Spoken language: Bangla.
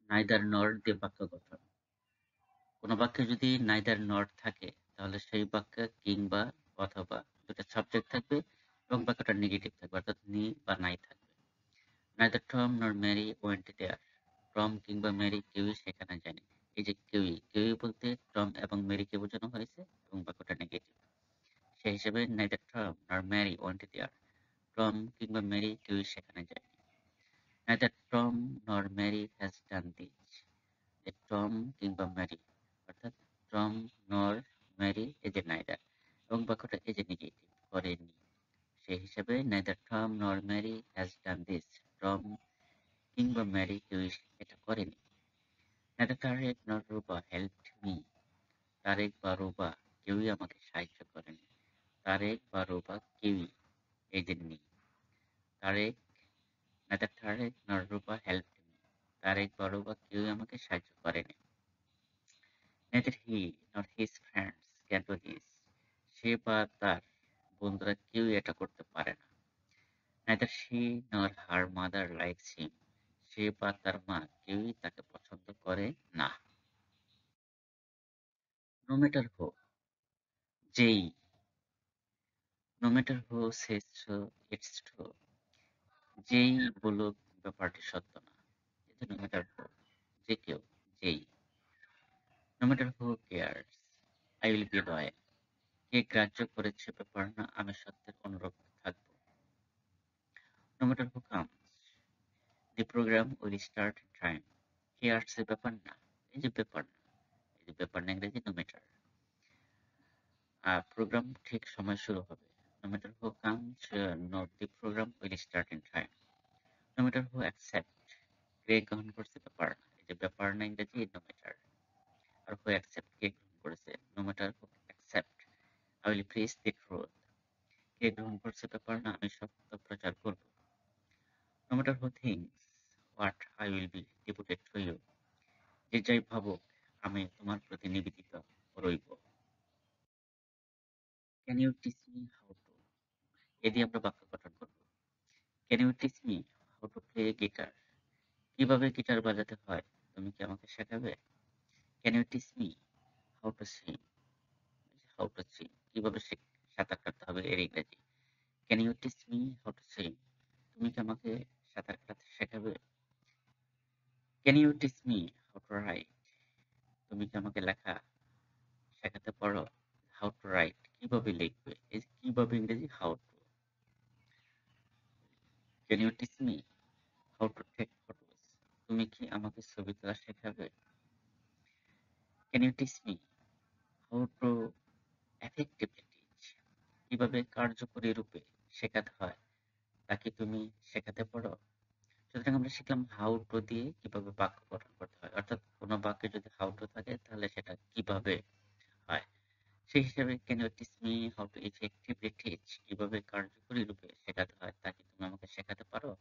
নাইদার নর দিয়ে বাক্য গঠন। কোন বাক্যে যদি নাইদার নর থাকে তাহলে সেই বাক্যে কিংবা অথবা দুটো সাবজেক্ট থাকবে এবং বাক্যটা নেগেটিভ থাকবে অর্থাৎ নি বা নাই থাকবে। নাইদার টম নর মেরি ওয়েন্ট দেয়ার। টম কিংবা মেরি কেউই সেখানে যায়নি। এই যে কেউই বলতে টম এবং মেরিকে বোঝানো হয়েছে এবং বাক্যটা নেগেটিভ। সেই হিসেবে নাইদার টম নর মেরি ওয়েন্ট দেয়ার। টম কিংবা মেরি কেউই সেখানে যায়নি। Neither Tom nor Mary has done this. যে টম কিংবা ম্যারি অর্থাৎ টম নর ম্যারি এই যে নাইদার এবং বাক্যটা এই যে নেগেটিভ করেনি। সেই হিসাবে neither Tom nor Mary has done this. Tom কিংবা ম্যারি কেউই এটা করেনি। Neither Tarek nor Ruba helped me. Tarique বা রুবা কেউই আমাকে সাহায্য করেনি। তারেক বা রুবা কেউই এই যে নি। Tarique neither Tarek nor Ruba helped me. Tarique বা রুবা কেউই আমাকে সাহায্য করেনি। Neither he nor his friends can do this. সে বা তার বন্ধুরা কেউই এটা করতে পারে না। Neither she nor her mother likes him. সে বা তার মা কেউই তাকে পছন্দ করে না। No matter who, যেই, no matter who says so, it's true. যেই বলুক ব্যাপারটি সত্য না। এই যে no matter who, যে কেউ, যেই। No matter who cares, I will be loyal. কে গ্রাহ্য করেছে ব্যাপার না, আমি সত্যের অনুরূপ থাকবো। No matter who comes, the program will start in time. কে আসছে ব্যাপার না, এই যে ব্যাপার না, এই যে ব্যাপার না ইংরেজি no matter. প্রোগ্রাম ঠিক সময় শুরু হবে। No matter who comes, not the program will start in time. No matter who accept, কে গ্রহণ করছে ব্যাপার না, এই যে ব্যাপার না ইংরেজি no matter. R who accept কে গ্রহণ করেছে। No matter who accept, I will preach the truth. কে গ্রহণ করছে ব্যাপার না, আমি সত্য প্রচার করব। No matter who thinks what I will be devoted to you. যে যাই ভাবুক, আমি তোমার প্রতি নিবেদিত রইব। Can you teach me how to? এ দিয়ে আমরা বাক্য গঠন করব। Can you teach me how to play guitar? কিভাবে গিটার বাজাতে হয় তুমি কি আমাকে শেখাবে? Can you teach me how to swim? How to swim কিভাবে সাঁতার কাটতে হবে এর ইংরেজি। Can you teach me how to swim? তুমি কি আমাকে সাঁতার কাটতে শেখাবে? Can you teach me how to write? তুমি কি আমাকে লেখা শেখাতে পারো? How to write কিভাবে লিখবে, এই যে কিভাবে ইংরেজি how to। Can you teach me how to take photos? তুমি কি আমাকে ছবি তোলা শেখাবে? Can you teach me how to effectively teach? কিভাবে কার্যকরী রূপে শেখাতে হয় তা কি তুমি শেখাতে পারো? সুতরাং আমরা শিখলাম হাউ টু দিয়ে কিভাবে বাক্য গঠন করতে হয়, অর্থাৎ কোনো বাক্যে যদি হাউ টু থাকে তাহলে সেটা কিভাবে হয়। সেই হিসাবে can you teach me how to effectively teach, কিভাবে কার্যকরী রূপে শেখাতে হয় তা কি তুমি আমাকে শেখাতে পারো?